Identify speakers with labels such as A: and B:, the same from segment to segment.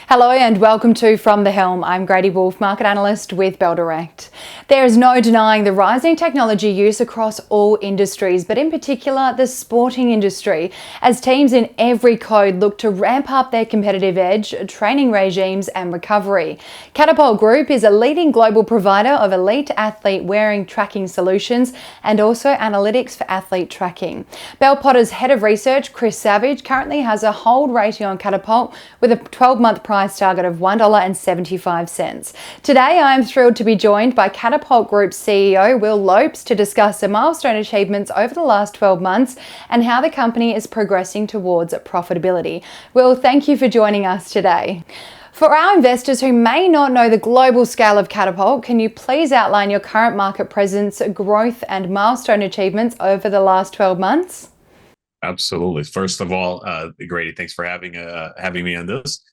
A: Hello and welcome to From the Helm. I'm Grady Wulff, Market Analyst with Bell Direct. There is no denying the rising technology use across all industries, but in particular the sporting industry, as teams in every code look to ramp up their competitive edge, training regimes and recovery. Catapult Group is a leading global provider of elite athlete wearing tracking solutions and also analytics for athlete tracking. Bell Potter's Head of Research, Chris Savage, currently has a hold rating on Catapult with a 12-month price target of $1.75. Today, I am thrilled to be joined by Catapult Group CEO Will Lopes to discuss the milestone achievements over the last 12 months and how the company is progressing towards profitability. Will, thank you for joining us today. For our investors who may not know the global scale of Catapult, can you please outline your current market presence, growth and milestone achievements over the last 12 months?
B: Absolutely. First of all, Grady, thanks for having me on this.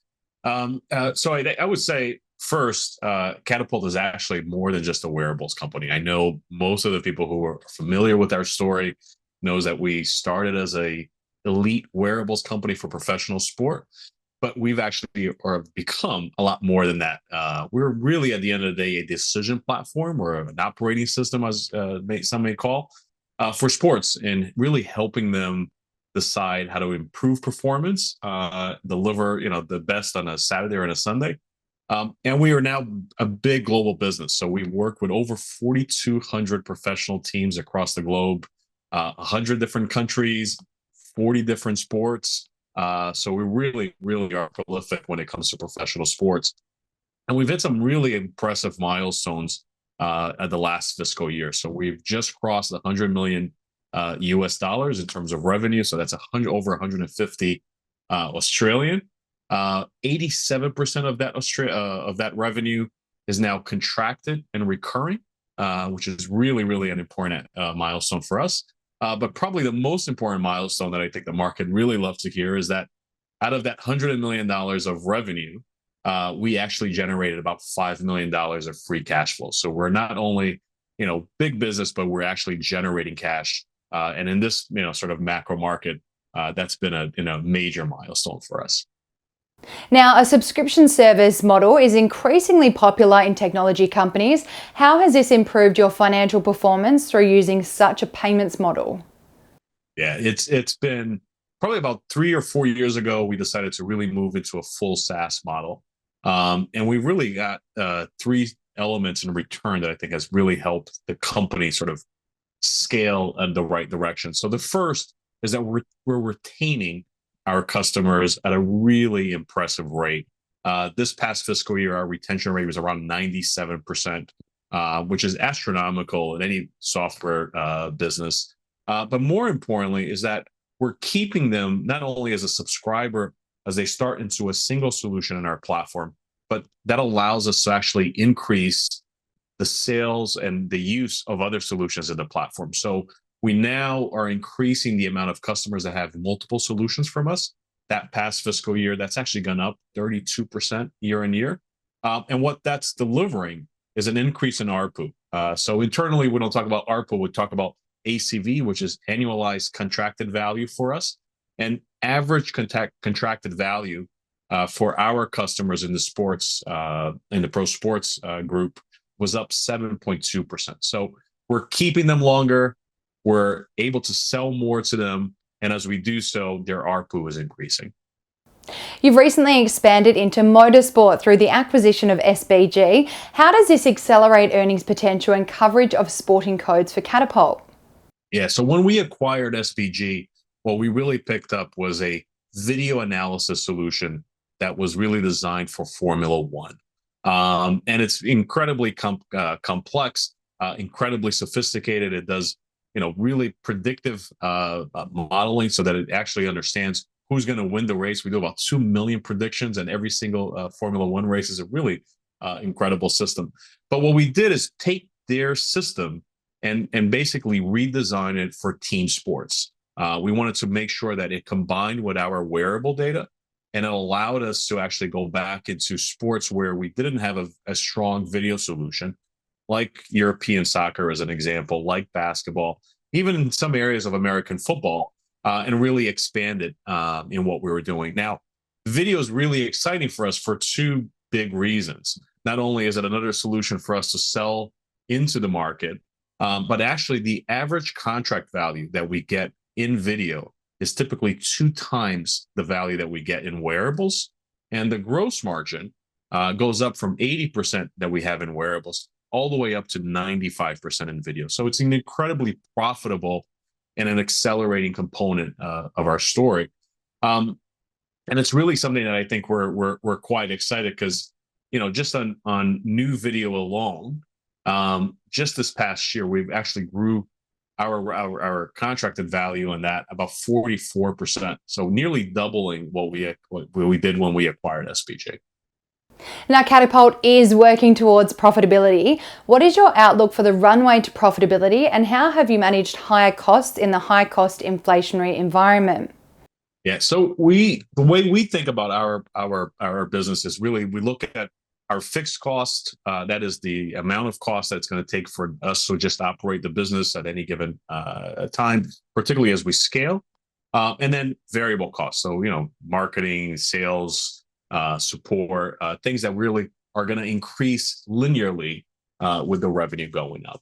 B: I would say first, Catapult is actually more than just a wearables company. I know most of the people who are familiar with our story knows that we started as a elite wearables company for professional sport, but we've actually become a lot more than that. We're really, at the end of the day, a decision platform or an operating system, as some may call, for sports, and really helping them decide how to improve performance, deliver the best on a Saturday or on a Sunday. And we are now a big global business. So we work with over 4,200 professional teams across the globe, 100 different countries, 40 different sports. So we really, really are prolific when it comes to professional sports. And we've hit some really impressive milestones at the last fiscal year. So we've just crossed 100 million US dollars in terms of revenue. So that's over 150 Australian. 87% of that revenue is now contracted and recurring, which is really, really an important milestone for us. But probably the most important milestone that I think the market really loves to hear is that out of that $100 million of revenue, we actually generated about $5 million of free cash flow. So we're not only, big business, but we're actually generating cash. And in this, sort of macro market, that's been a major milestone for us.
A: Now, a subscription service model is increasingly popular in technology companies. How has this improved your financial performance through using such a payments model?
B: Yeah, it's been probably about 3 or 4 years ago, we decided to really move into a full SaaS model. And we really got three elements in return that I think has really helped the company sort of scale in the right direction. So the first is that we're retaining our customers at a really impressive rate. This past fiscal year, our retention rate was around 97%, which is astronomical in any software business. But more importantly is that we're keeping them not only as a subscriber as they start into a single solution in our platform, but that allows us to actually increase the sales and the use of other solutions in the platform. So we now are increasing the amount of customers that have multiple solutions from us. That past fiscal year, that's actually gone up 32% year on year. And what that's delivering is an increase in ARPU. So internally, we don't talk about ARPU, we talk about ACV, which is annualized contracted value for us. And average contracted value for our customers in the sports, in the pro sports group, was up 7.2%. So we're keeping them longer, we're able to sell more to them, and as we do so, their ARPU is increasing.
A: You've recently expanded into motorsport through the acquisition of SBG. How does this accelerate earnings potential and coverage of sporting codes for Catapult?
B: Yeah, so when we acquired SBG, what we really picked up was a video analysis solution that was really designed for Formula One. And it's incredibly complex, incredibly sophisticated. It does, really predictive modeling so that it actually understands who's going to win the race. We do about 2 million predictions, and every single Formula One race is a really incredible system. But what we did is take their system and basically redesign it for team sports. We wanted to make sure that it combined with our wearable data, and it allowed us to actually go back into sports where we didn't have a strong video solution, like European soccer as an example, like basketball, even in some areas of American football, and really expand it in what we were doing. Now, video is really exciting for us for two big reasons. Not only is it another solution for us to sell into the market, but actually the average contract value that we get in video is typically 2 times the value that we get in wearables. And the gross margin goes up from 80% that we have in wearables all the way up to 95% in video. So it's an incredibly profitable and an accelerating component of our story. And it's really something that I think we're quite excited because, just on new video alone, just this past year, we've actually grew our contracted value on that about 44%. So nearly doubling what we did when we acquired SPG.
A: Now, Catapult is working towards profitability. What is your outlook for the runway to profitability, and how have you managed higher costs in the high-cost inflationary environment?
B: Yeah, so the way we think about our business is really we look at our fixed cost. That is the amount of cost that's going to take for us to just operate the business at any given time, particularly as we scale, and then variable costs. So marketing, sales, support, things that really are going to increase linearly with the revenue going up.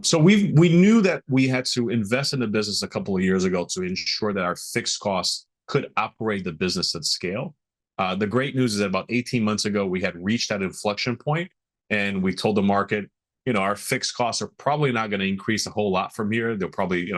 B: So we knew that we had to invest in the business a couple of years ago to ensure that our fixed costs could operate the business at scale. The great news is that about 18 months ago, we had reached that inflection point, and we told the market, our fixed costs are probably not going to increase a whole lot from here. They'll probably,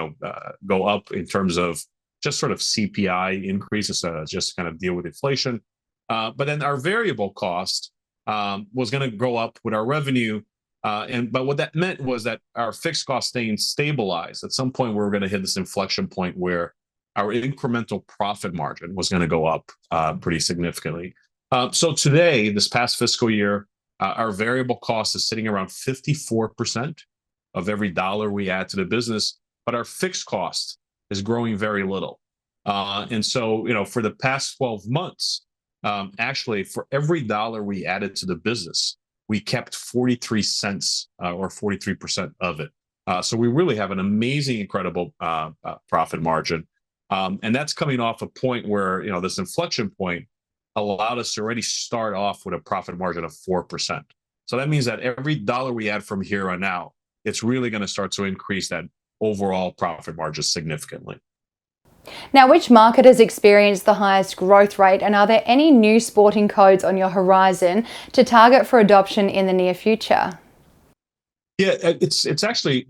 B: go up in terms of just sort of CPI increases, just kind of deal with inflation. But then our variable cost was going to go up with our revenue. But what that meant was that our fixed cost staying stabilized. At some point, we were going to hit this inflection point where our incremental profit margin was going to go up pretty significantly. So today, this past fiscal year, our variable cost is sitting around 54% of every dollar we add to the business, but our fixed cost is growing very little. And so, for the past 12 months, actually, for every dollar we added to the business, we kept 43 cents or 43% of it. So we really have an amazing, incredible profit margin. And that's coming off a point where, this inflection point allowed us to already start off with a profit margin of 4%. So that means that every dollar we add from here on out, it's really going to start to increase that overall profit margin significantly.
A: Now, which market has experienced the highest growth rate, and are there any new sporting codes on your horizon to target for adoption in the near future?
B: Yeah, it's actually,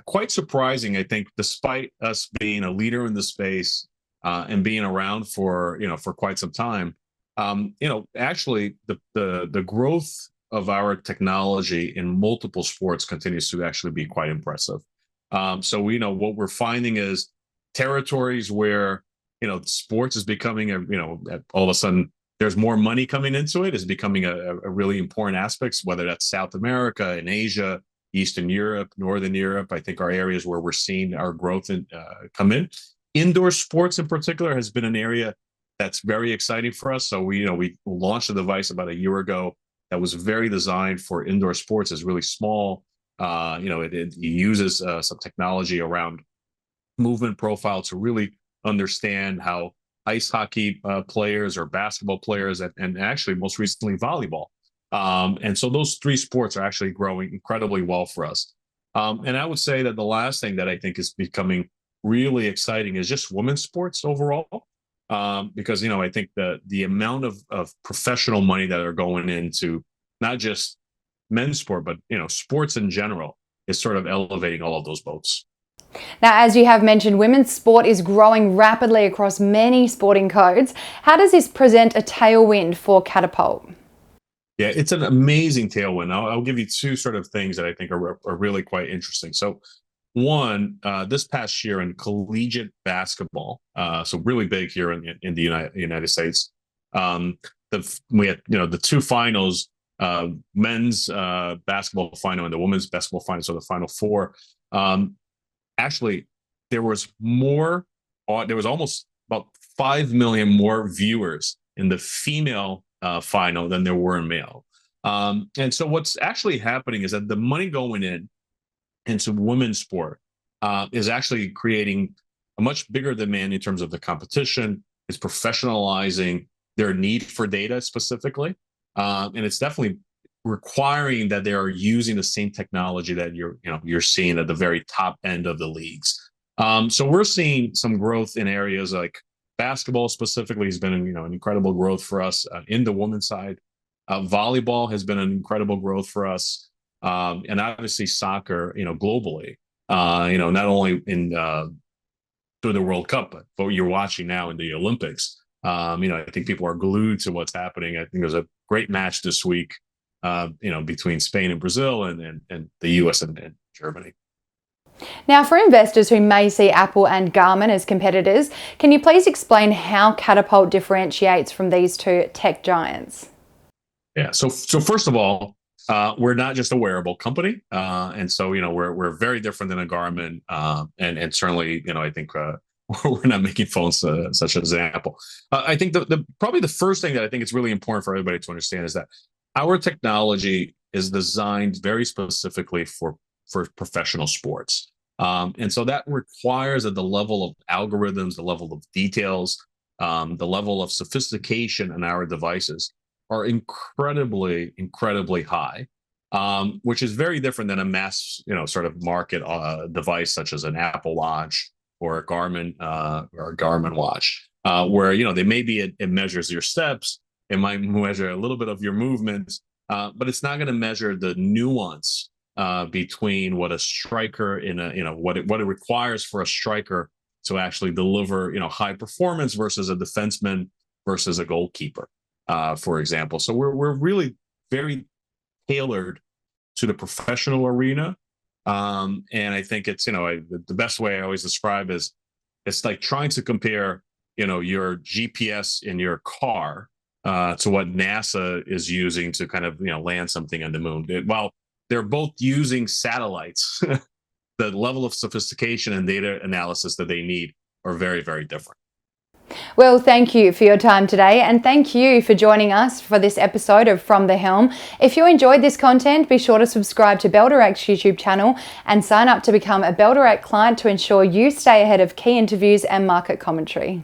B: quite surprising, I think, despite us being a leader in the space and being around for quite some time. Actually, the growth of our technology in multiple sports continues to actually be quite impressive. So what we're finding is territories where sports is becoming all of a sudden there's more money coming into it, is becoming a really important aspect, whether that's South America and Asia, Eastern Europe, Northern Europe. I think are areas where we're seeing our growth come in. Indoor sports in particular has been an area that's very exciting for us. So we launched a device about a year ago that was very designed for indoor sports. It's really small. It uses some technology around movement profile to really understand how ice hockey players or basketball players and actually most recently volleyball. And so those three sports are actually growing incredibly well for us. And I would say that the last thing that I think is becoming really exciting is just women's sports overall. Because, I think the amount of professional money that are going into not just men's sport, but, sports in general is sort of elevating all of those boats.
A: Now, as you have mentioned, women's sport is growing rapidly across many sporting codes. How does this present a tailwind for Catapult?
B: Yeah, it's an amazing tailwind. I'll give you two sort of things that I think are really quite interesting. So one, this past year in collegiate basketball, so really big here in the United States, we had the two finals, men's basketball final and the women's basketball final, so the final four. Actually, there was almost about 5 million more viewers in the female final than there were in male. And so what's actually happening is that the money going into women's sport is actually creating a much bigger demand in terms of the competition. It's professionalizing their need for data specifically, and it's definitely requiring that they are using the same technology that you're seeing at the very top end of the leagues. So we're seeing some growth in areas like basketball specifically has been an incredible growth for us in the women's side. Volleyball has been an incredible growth for us, and obviously soccer, globally. Not only in through the World Cup, but what you're watching now in the Olympics. I think people are glued to what's happening. I think there's a great match this week, between Spain and Brazil, and the US and Germany.
A: Now, for investors who may see Apple and Garmin as competitors, can you please explain how Catapult differentiates from these two tech giants?
B: Yeah. So first of all, we're not just a wearable company, and so we're very different than a Garmin, and certainly I think we're not making phones, such as an Apple. I think the probably the first thing that I think it's really important for everybody to understand is that our technology is designed very specifically for professional sports, and so that requires that the level of algorithms, the level of details, the level of sophistication in our devices are incredibly high, which is very different than a mass, sort of market device such as an Apple Watch or a Garmin watch, where they maybe it measures your steps, it might measure a little bit of your movements, but it's not going to measure the nuance between what a striker what it requires for a striker to actually deliver high performance versus a defenseman versus a goalkeeper. For example. So we're really very tailored to the professional arena. And I think it's, the best way I always describe is it's like trying to compare, your GPS in your car to what NASA is using to kind of, land something on the moon. While they're both using satellites, the level of sophistication and data analysis that they need are very, very different.
A: Well, thank you for your time today, and thank you for joining us for this episode of From the Helm. If you enjoyed this content, be sure to subscribe to Bell Direct's YouTube channel and sign up to become a Bell Direct client to ensure you stay ahead of key interviews and market commentary.